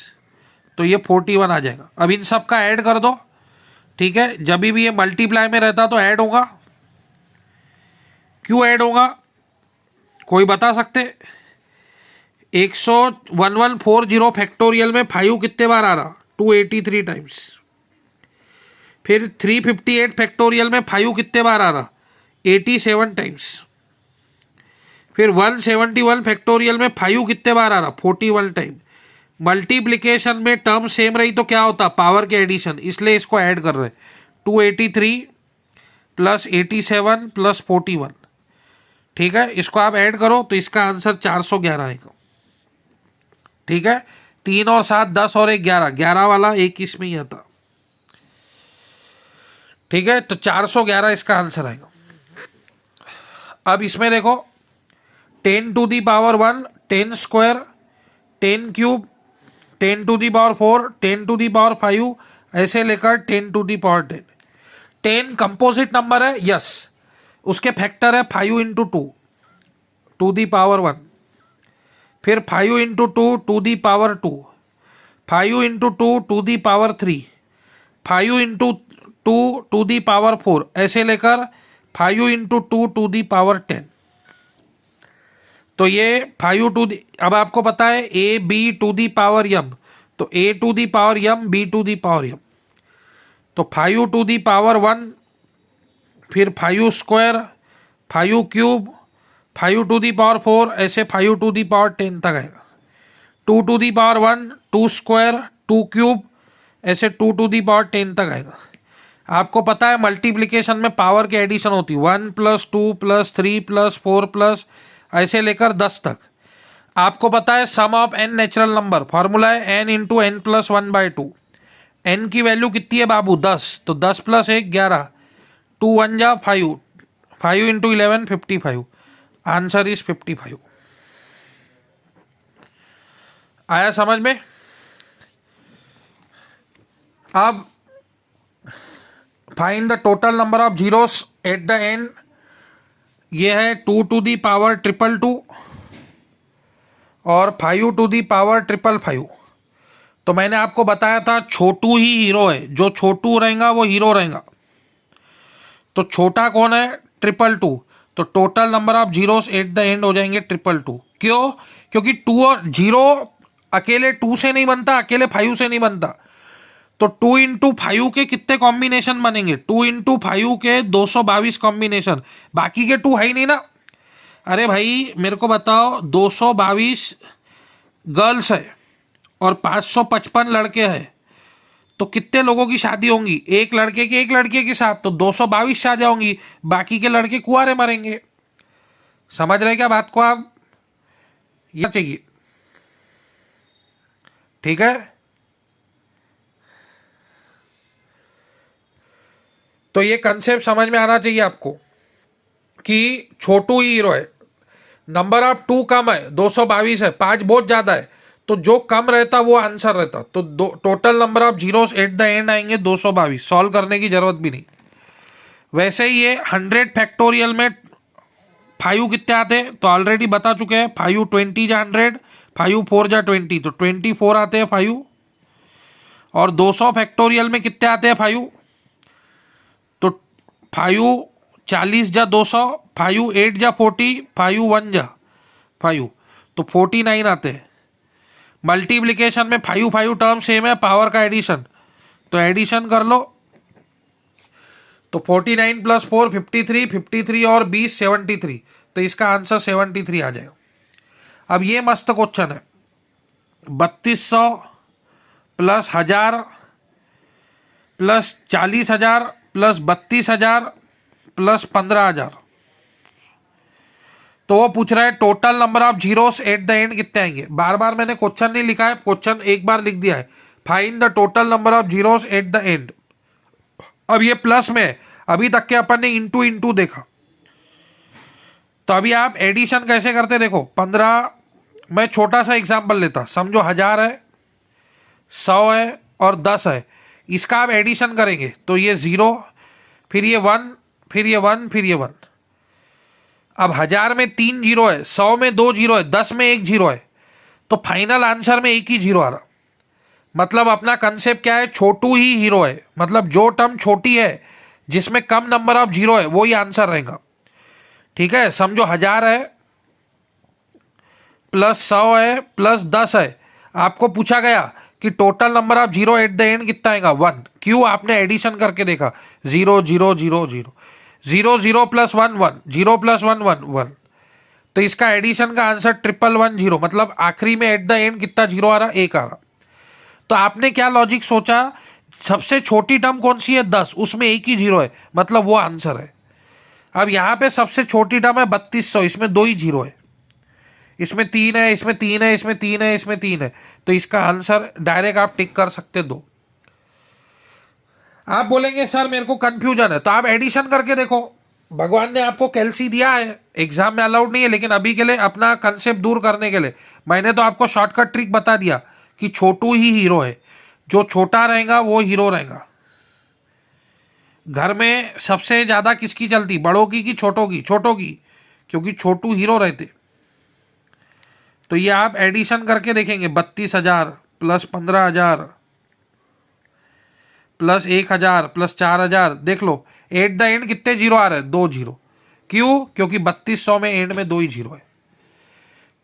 तो ये 41 आ जाएगा। अब इन सब का ऐड कर दो। ठीक है, जब भी ये मल्टीप्लाई में रहता तो ऐड होगा। क्यों ऐड होगा, कोई बता सकते? 1140 फैक्टोरियल में 5 कितने बार आ रहा? 283 टाइम्स। फिर 358 फैक्टोरियल में 5 कितने बार आ रहा? 87 टाइम्स। फिर 171 फैक्टोरियल में 5 कितने बार आ रहा? 41 टाइम। मल्टीप्लिकेशन में टर्म सेम रही तो क्या होता? पावर के एडिशन, इसलिए इसको ऐड कर रहे हैं। 283 प्लस 87 प्लस 41। ठीक है, इसको आप ऐड करो तो इसका आंसर 411 आएगा। ठीक है, 3 और 7 10 और 1 11, 11 वाला एक इसमें ही आता। ठीक है, तो 411 इसका आंसर आएगा। अब इसमें देखो 10 to the power 1, 10 square, 10 cube, 10 to the power 4, 10 to the power 5, ऐसे लेकर 10 to the power 10। 10 composite number है, यस, उसके फैक्टर है 5 इंटू 2 टू दी पावर 1, फिर 5 into 2 to the power 2, 5 into 2 to the power 3, 5 into 2 to the power 4, ऐसे लेकर 5 into 2 to the power 10। तो ये 5 टू दी, अब आपको पता है A B to the power m, तो a to the power m, b to the power m. तो 5 टू दी पावर 1, फिर 5 square, 5 cube, 5 to the power 4, ऐसे 5 टू दी पावर 10 तक आएगा। 2 to the power 1, 2 square, 2 cube, ऐसे 2 to the power 10 तक आएगा। आपको पता है मल्टीप्लिकेशन में पावर की एडिशन होती है, 1 प्लस 2 प्लस 3 प्लस 4 प्लस ऐसे लेकर 10 तक। आपको पता है sum of n natural number, formula है n into n plus 1/2। N की वैल्यू कितनी है बाबू? 10, तो 10 प्लस 1 11, 2 1 जा 5, 5 इंटू 11 55। Answer is 55। आया समझ में? अब find the total number of zeros at the end. ये है 2 टू दी पावर 222 और 5 टू दी पावर 555। तो मैंने आपको बताया था छोटू ही हीरो है, जो छोटू रहेगा वो हीरो रहेगा। तो छोटा कौन है? 222। तो total number of zeros at the end हो जाएंगे 222। क्यों? क्योंकि 2 और 0 अकेले 2 से नहीं बनता, अकेले 5 से नहीं बनता। तो 2 इंटू 5 के कितने कॉम्बिनेशन बनेंगे? 2 इंटू 5 के 222 कॉम्बिनेशन। बाकी के 2 है ही नहीं ना। अरे भाई मेरे को बताओ, 222 गर्ल्स है और 555 लड़के हैं, तो कितने लोगों की शादी होंगी? एक लड़के के एक लड़के के साथ तो 222 शादियां होंगी, बाकी के लड़के कुंवारे मरेंगे। समझ रहे क्या बात को आप? ये चाहिए, ठीक है। तो ये कंसेप्ट समझ में आना चाहिए आपको कि छोटू ही हीरो है। नंबर ऑफ 2 कम है, 222 है, 5 बहुत ज्यादा है, तो जो कम रहता वो आंसर रहता। तो total number of zeros at the end आएंगे 222। सॉल्व करने की जरूरत भी नहीं। वैसे ही ये 100 फैक्टोरियल में 5 कितने आते हैं तो ऑलरेडी बता चुके हैं। 5 20 जा 100, 5 4 जा 20, तो 24 आते हैं 5। और 200 फैक्टोरियल में कितने आते हैं 5? तो 5 40 जा 200, 5 8 जा 40, 5 1 जा 5, तो 49 आते हैं। मल्टीप्लिकेशन में 5 5 टर्म सेम है, पावर का एडिशन, तो एडिशन कर लो। तो 49 प्लस 4 53, 53 और 20 73, तो इसका आंसर 73 आ जाएगा। अब ये मस्त क्वेश्चन है। 3200 प्लस 1000 प्लस 40,000 प्लस 32,000 प्लस 15,000, तो वो पूछ रहा है total number of zeros at the end कितने आएंगे। बार बार मैंने क्वेश्चन नहीं लिखा है, क्वेश्चन एक बार लिख दिया है। Find the total number of zeros at the end. अब ये प्लस में है, अभी तक के अपन ने इंटू इंटू देखा। तो अभी आप एडिशन कैसे करते देखो। 15, मैं छोटा सा एग्जांपल लेता, समझो 1000 है, 100 है और 10 है। इसका आप एडिशन करेंगे तो ये 0, फिर ये 1, फिर ये 1, फिर ये 1। अब 1000 में 3 जीरो है, 100 में 2 जीरो है, 10 में 1 जीरो है, तो फाइनल आंसर में एक ही जीरो आ रहा। मतलब अपना कंसेप्ट क्या है? छोटू ही हीरो है। मतलब जो टर्म छोटी है, जिसमें कम नंबर ऑफ जीरो है, वो ही आंसर रहेगा। ठीक है, समझो 1000 है प्लस 100 है प्लस 10 है। आपको पूछा गया कि total number of zero at the end कितना आएगा? 1। क्यों? आपने एडिशन करके देखा, 0 0 0 0 0 0 प्लस 1 1, 0 प्लस 1 1 1, तो इसका एडिशन का आंसर 111 मतलब आखिरी में एट द एंड कितना जीरो आ रहा? 1 आ रहा। तो आपने क्या लॉजिक सोचा? सबसे छोटी टर्म कौन सी है? 10, उसमें एक ही जीरो है, मतलब वो आंसर है। अब यहाँ पे सबसे छोटी टर्म है 3200, इसमें 2 ही जीरो है, इसमें 3 है, इसमें 3 है, इसमें 3 है, इसमें 3 है, तो इसका आंसर डायरेक्ट आप टिक कर सकते 2। आप बोलेंगे सर मेरे को कंफ्यूजन है, तो आप एडिशन करके देखो। भगवान ने आपको कैलसी दिया है, एग्जाम में अलाउड नहीं है, लेकिन अभी के लिए अपना कंसेप्ट दूर करने के लिए मैंने तो आपको शॉर्टकट ट्रिक बता दिया कि छोटू ही हीरो है। जो छोटा रहेगा वो हीरो रहेगा। घर में सबसे ज्यादा किसकी चलती? बड़ों की कि छोटों की? छोटों की, क्योंकि छोटू हीरो रहते। तो ये आप एडिशन करके देखेंगे, 32,000 प्लस 15,000 प्लस 1,000 प्लस 4,000, देख लो एट द एंड कितने जीरो आ रहे हैं? 2 जीरो। क्यों? क्योंकि 3200 में एंड में 2 ही जीरो है।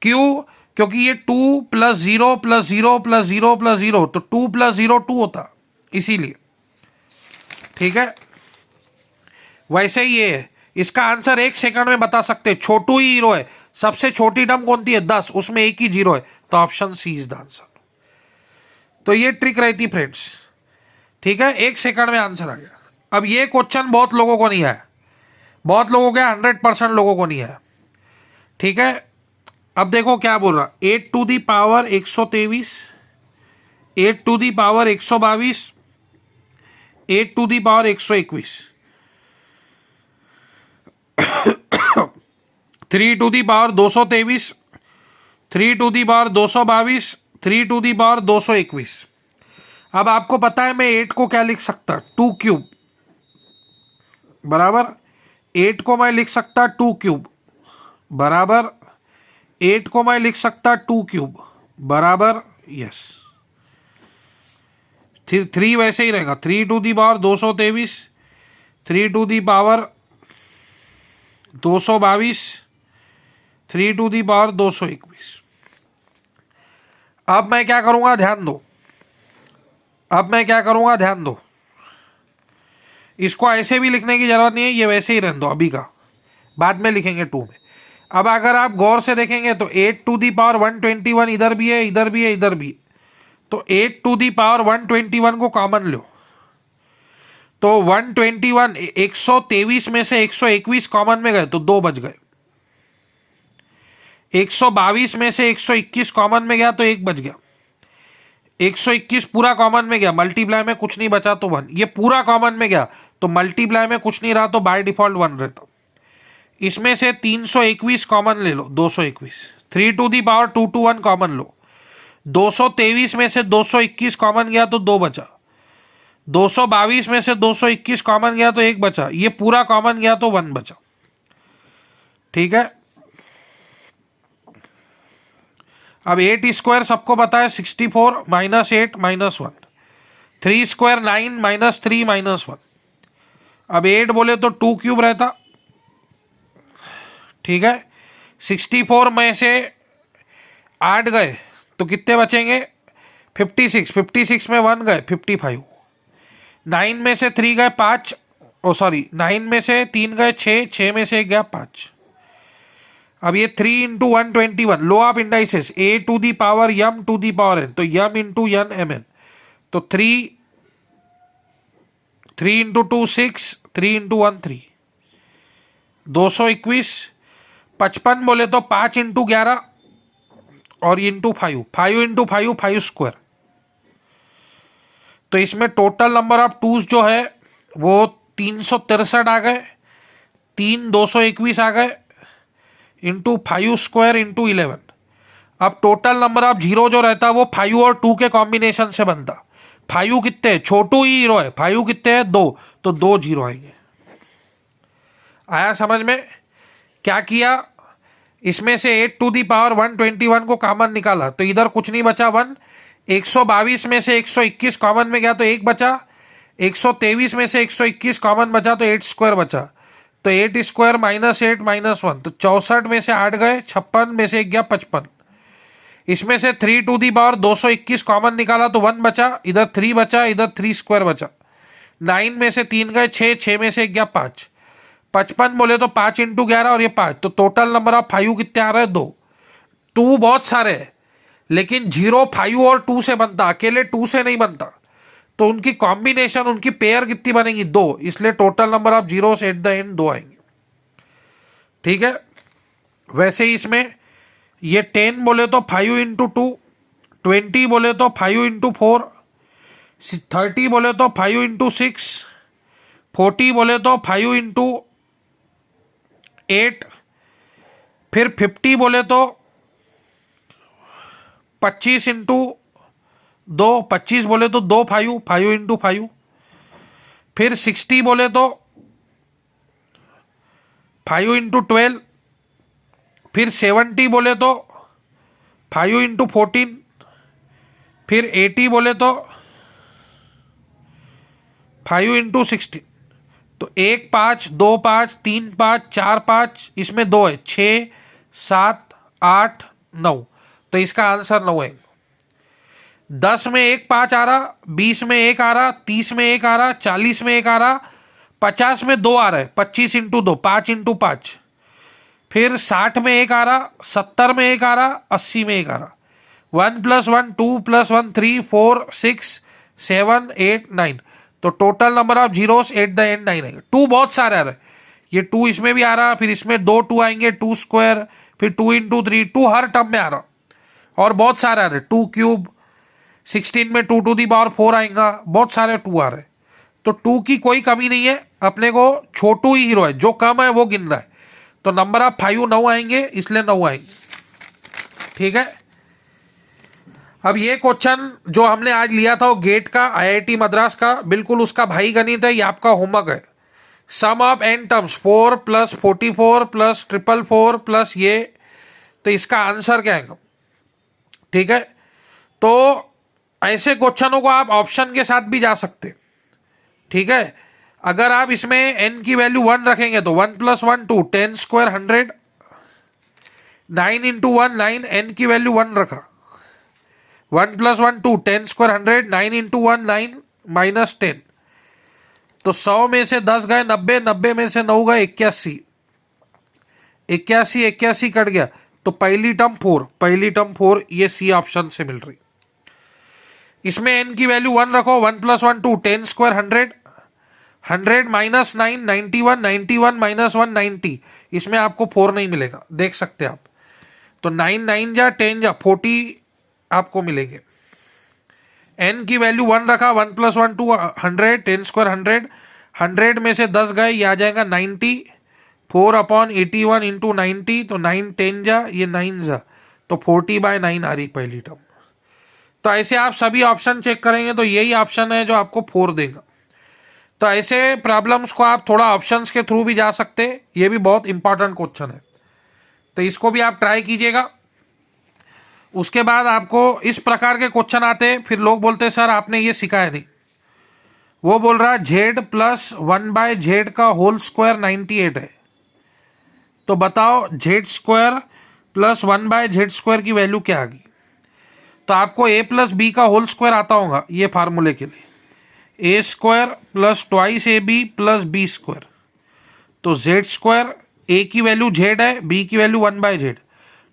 क्यों? क्योंकि ये 2 प्लस 0 प्लस 0 प्लस 0 प्लस 0, तो 2 प्लस 0 2 होता, इसीलिए। ठीक है, वैसे ही ये है। इसका आंसर 1 सेकंड में बता सकते, छोटू ही हीरो है। सबसे छोटी टर्म कौन सी है? 10, उसमें एक ही जीरो है, तो option c is the answer. तो ये ट्रिक रहती फ्रेंड्स। ठीक है, 1 सेकंड में आंसर आ गया। अब ये क्वेश्चन बहुत लोगों को नहीं है, बहुत लोगों के 100% लोगों को नहीं है। ठीक है, अब देखो क्या बोल रहा, 8 to the power 123, 8 to the power 122, 8 to the power 121, 3 to the power 223, 3 to the power 222, 3 to the power 221। अब आपको पता है मैं 8 को क्या लिख सकता? 2 क्यूब। बराबर 8 को मैं लिख सकता 2 क्यूब बराबर 8 को मैं लिख सकता 2 क्यूब बराबर यस 3 वैसे ही रहेगा 3 to the power 223 3 to the power 222 3 to the power 221। अब मैं क्या करूंगा ध्यान दो, अब मैं क्या करूंगा ध्यान दो, इसको ऐसे भी लिखने की जरूरत नहीं है, ये वैसे ही रहने दो अभी का, बाद में लिखेंगे 2 में। अब अगर आप गौर से देखेंगे तो 8 टू दी पावर 121 इधर भी है, इधर भी है, इधर भी है, तो 8 टू दी पावर 121 को कॉमन लो तो 121 123 में से 121 कॉमन में गए तो 2 बच गए, 122 में से 121 कॉमन में गया तो 1 बच गया, 121 पूरा कॉमन में गया, मल्टीप्लाई में कुछ नहीं बचा तो 1, ये पूरा कॉमन में गया तो मल्टीप्लाई में कुछ नहीं रहा तो बाय डिफॉल्ट 1 रहता। इसमें से 321 कॉमन ले लो 221, 3 टू दी पावर 221 कॉमन लो, 223 में से 221 कॉमन गया तो 2 बचा, 222 में से 221 कॉमन गया तो 1 बचा, ये पूरा कॉमन गया तो 1 बचा। ठीक है, अब 8 स्क्वायर सबको पता है 64 minus 8 minus 1, 3 square 9 minus 3 minus 1। अब 8 बोले तो 2 क्यूब रहता। ठीक है, 64 में से 8 गए तो कितने बचेंगे 56, 56 में 1 गए 55, 9 में से 3 गए 5, ओ सॉरी 9 में से 3 गए 6, 6 में से 1 गया 5। अब ये 3 into 121 law of indices a to the power m to the power n, तो m इंटू n mn, तो 3 इंटू 2 6, 3 इंटू 1 3, 221, 55 बोले तो 5 इंटू 11 और इंटू 5, 5 इंटू 5 5 स्क्वायर, तो इसमें टोटल नंबर ऑफ टूज जो है वो 363 आ गए, 3 221 आ गए इंटू 5 स्क्वायर इंटू 11। अब टोटल नंबर ऑफ जीरो जो रहता वो 5 और 2 के कॉम्बिनेशन से बनता। 5 कितने है, छोटू ही हीरो है, 5 कितने है 2, तो 2 जीरो आएंगे। आया समझ में? क्या किया, इसमें से 8 टू दी पावर 121 को कॉमन निकाला तो इधर कुछ नहीं बचा 1, 122 में से 121 कॉमन में गया तो 1 बचा, 123 में से 121 कॉमन बचा तो 8 स्क्वायर बचा, तो 8 स्क्वायर माइनस 8 माइनस 1, तो 64 में से 8 गए, 56 में से 1 गया 55। इसमें से 3 टू दी पावर 221 कॉमन निकाला तो 1 बचा, इधर 3 बचा, इधर 3 स्क्वायर बचा, 9 में से 3 गए 6, 6 में से 1 गया 5, 55 बोले तो 5 इंटू 11 और ये 5, तो टोटल नंबर ऑफ 5 कितने आ रहे हैं 2। 2 बहुत सारे हैं लेकिन 0 5 और 2 से बनता, अकेले 2 से नहीं बनता, तो उनकी कॉम्बिनेशन उनकी पेयर कितनी बनेगी 2, इसलिए total number of zeros at the end 2 आएंगे। ठीक है, वैसे ही इसमें ये 10 बोले तो 5 इंटू 2, 20 बोले तो 5 इंटू 4, 30 बोले तो 5 इंटू 6, 40 बोले तो 5 इंटू 8, फिर 50 बोले तो 25 इंटू 2, 25 बोले तो 2 5, 5 इंटू 5, फिर 60 बोले तो 5 इंटू 12, फिर 70 बोले तो 5 इंटू 14, फिर 80 बोले तो 5 इंटू 16, तो 1 5 2 5 3 5 4 5, इसमें 2 है 6 7 8 9, तो इसका आंसर 9 है। 10 में 1 5 आ रहा, 20 में 1 आ रहा, 30 में 1 आ रहा, 40 में 1 आ रहा, 50 में 2 आ रहा है, 25 इंटू 2 5 इंटू 5, फिर 60 में 1 आ रहा, 70 में 1 आ रहा, 80 में 1 आ रहा, 1 + 1 2 + 1 3 4 6 7 8 9, तो total number of zeros at the end 9 आएगा। 2 बहुत सारे आ रहे हैं, ये 2 इसमें भी आ रहा, फिर इसमें 2 2 आएंगे, 2 स्क्वायर, फिर 2 इंटू 3, 2 हर टर्म में आ रहा, और बहुत सारे आ रहे, 2 क्यूब, 16 में 2 टू दी पावर 4 आएगा, बहुत सारे 2 आ रहे, तो 2 की कोई कमी नहीं है, अपने को छोटू ही हीरो है, जो कम है वो गिन रहा है, तो नंबर ऑफ 5 9 आएंगे, इसलिए 9 आएंगे। ठीक है, अब ये क्वेश्चन जो हमने आज लिया था वो गेट का, आईआईटी मद्रास का, बिल्कुल उसका भाई गणित है, ये आपका होमवर्क है, sum of n terms 4 plus 44 plus 444 plus ये, तो इसका आंसर क्या है? ठीक है, तो ऐसे क्वेश्चनों को आप ऑप्शन के साथ भी जा सकते। ठीक है, अगर आप इसमें n की वैल्यू 1 रखेंगे तो 1 + 1 2, 10 स्क्वायर 100, 9 इंटू 1 9, n की वैल्यू 1 रखा, 1 + 1 2, 10 स्क्वायर 100, 9 इंटू 1 9 माइनस 10, तो 100 में से 10 गए 90, 90 में से 9 गए 81, 81 81 कट गया, तो पहली टर्म 4, पहली टर्म 4, ये सी ऑप्शन से मिल रही। इसमें n की वैल्यू 1 रखो, 1 + 1 2, 10 स्क्वायर 100, 100 माइनस 9 91, 91 माइनस 1 90, इसमें आपको 4 नहीं मिलेगा, देख सकते आप। तो 9 9 जा 10 जा 40 आपको मिलेंगे। n की वैल्यू 1 रखा, 1 + 1 2 100, 10 स्क्वायर 100, 100 में से 10 गए, ये आ जाएगा 90, 4/81 इंटू 90, तो 9 10 जा, ये 9 जा, तो 40/9 आ रही पहली टर्म। तो ऐसे आप सभी ऑप्शन चेक करेंगे तो यही ऑप्शन है जो आपको 4 देगा। तो ऐसे प्रॉब्लम्स को आप थोड़ा ऑप्शंस के थ्रू भी जा सकते, ये भी बहुत इंपॉर्टेंट क्वेश्चन है, तो इसको भी आप ट्राई कीजिएगा। उसके बाद आपको इस प्रकार के क्वेश्चन आते, फिर लोग बोलते सर आपने ये सिखाया नहीं। वो बोल रहा z + 1/z का होल स्क्वायर 98 है, तो बताओ z² + 1/z² की वैल्यू क्या आ गई? तो आपको a + b का होल स्क्वायर आता होगा ये फार्मूले के लिए, a² + 2ab + b², तो z², a की वैल्यू z है, b की वैल्यू 1/z,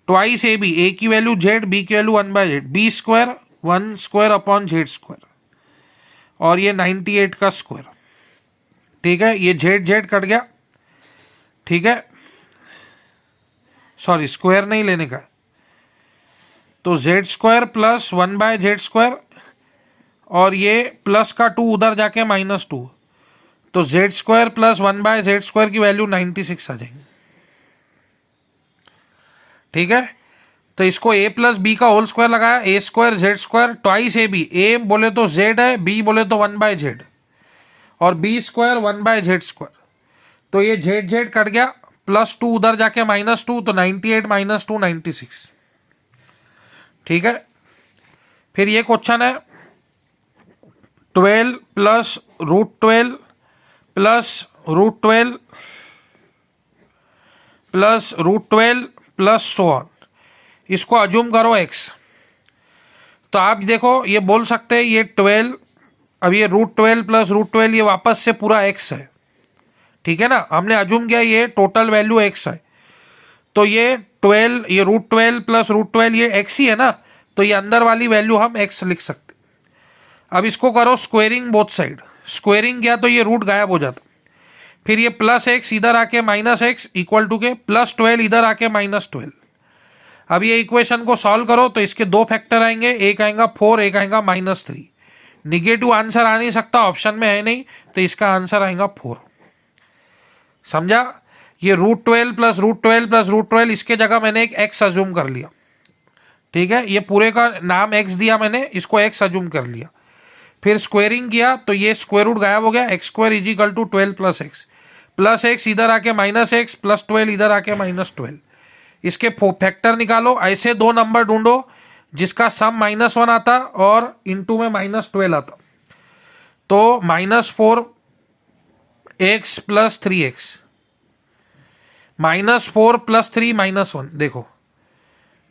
2ab, a की वैल्यू z, b की वैल्यू 1/z, b² 1/z², और ये 98 का स्क्वायर। ठीक है, ये z कट गया। ठीक है, सॉरी स्क्वायर नहीं लेने का, तो z² + 1/z², और ये प्लस का 2 उधर जाके -2, तो z² + 1/z² की वैल्यू 96 आ जाएगी। ठीक है, तो इसको a + b का होल स्क्वायर लगाया, a² z² 2ab, a बोले तो z है, b बोले तो 1/z, और b² 1/z², तो ये z कट गया, +2 उधर जाके -2, तो 98 - 2 96। ठीक है, फिर ये क्वेश्चन है 12 + √12 + √12 + √12 + सो ऑन, इसको अज्यूम करो x। तो आप देखो ये बोल सकते हैं ये 12, अब ये √12 + √12 ये वापस से पूरा x है। ठीक है ना, हमने अज्यूम किया ये टोटल वैल्यू x है, तो ये 12, ये √12 + √12 ये x ही है ना, तो ये अंदर वाली वैल्यू हम x लिख सकते। अब इसको करो स्क्वेयरिंग बोथ साइड, स्क्वेयरिंग किया तो ये रूट गायब हो जाता, फिर ये +x इधर आके -x इक्वल टू के +12 इधर आके -12। अब ये इक्वेशन को सॉल्व करो तो इसके 2 फैक्टर आएंगे, एक आएगा 4, एक आएगा -3। निगेटिव आंसर आ नहीं सकता, ऑप्शन में है नहीं, तो इसका आंसर आएगा 4। समझा? ये √12 + √12 + √12, इसके जगह मैंने एक x अज्यूम कर लिया। ठीक है, ये पूरे का नाम x दिया मैंने, इसको x अज्यूम कर लिया, फिर स्क्वेयरिंग किया तो ये स्क्वायर रूट गायब हो गया, x² = 12 + x, +x इधर आके -x, +12 इधर आके -12। इसके फैक्टर निकालो, ऐसे 2 नंबर ढूंढो जिसका सम -1 आता और इनटू में -12 आता, तो -4x + 3x, -4 + 3 -1, देखो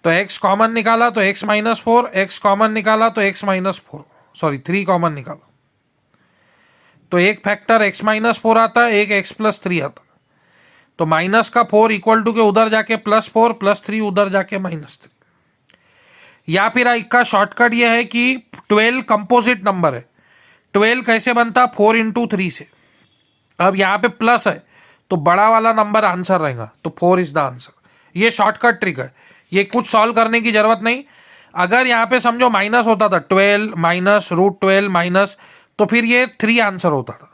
तो x कॉमन निकाला तो x -4, x कॉमन निकाला तो x -4, सॉरी 3 कॉमन निकाला, तो एक फैक्टर x -4 आता, एक x + 3 आता, तो माइनस का 4 इक्वल टू के उधर जाके +4 +3 उधर जाके -3। या फिर इसका शॉर्टकट ये है कि 12 कंपोजिट नंबर है, 12 कैसे बनता? 4 × 3 से। अब यहाँ पे प्लस है तो बड़ा वाला नंबर आंसर रहेगा, तो 4 इज द आंसर। ये शॉर्टकट ट्रिक है, ये कुछ सॉल्व करने की जरूरत नहीं। अगर यहाँ पे समझो माइनस होता था 12 - √12 माइनस, तो फिर ये 3 आंसर होता था।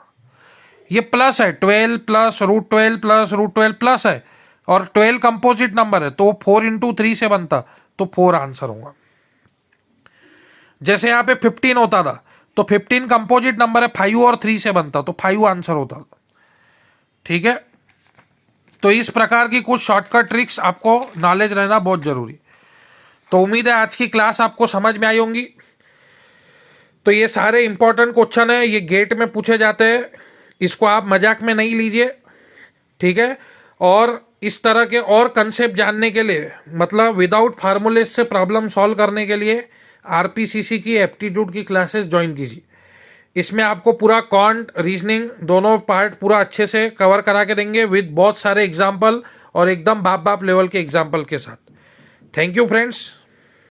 ये प्लस है, 12 + √12 + √12 प्लस है, और 12 कंपोजिट नंबर है तो 4 × 3 से बनता, तो 4 आंसर होगा। जैसे यहाँ पे 15 होता था तो 15 कंपोजिट नंबर है, 5 और 3 से बनता, तो 5 आंसर होता था। ठीक है। तो इस प्रकार की कुछ शॉर्टकट ट्रिक्स आपको नॉलेज रहना बहुत ज़रूरी। तो उम्मीद है आज की क्लास आपको समझ में आई होंगी। तो ये सारे इंपॉर्टेंट क्वेश्चन है, ये गेट में पूछे जाते हैं, इसको आप मजाक में नहीं लीजिए, ठीक है। और इस तरह के और कंसेप्ट जानने के लिए, मतलब विदाउट फार्मूले से प्रॉब्लम सॉल्व करने के लिए आरपीसीसी की एप्टीट्यूड की क्लासेस ज्वाइन कीजिए। इसमें आपको पूरा क्वांट रीजनिंग दोनों पार्ट पूरा अच्छे से कवर करा के देंगे विद बहुत सारे एग्जाम्पल और एकदम बाप बाप लेवल के एग्जाम्पल के साथ। Thank you friends.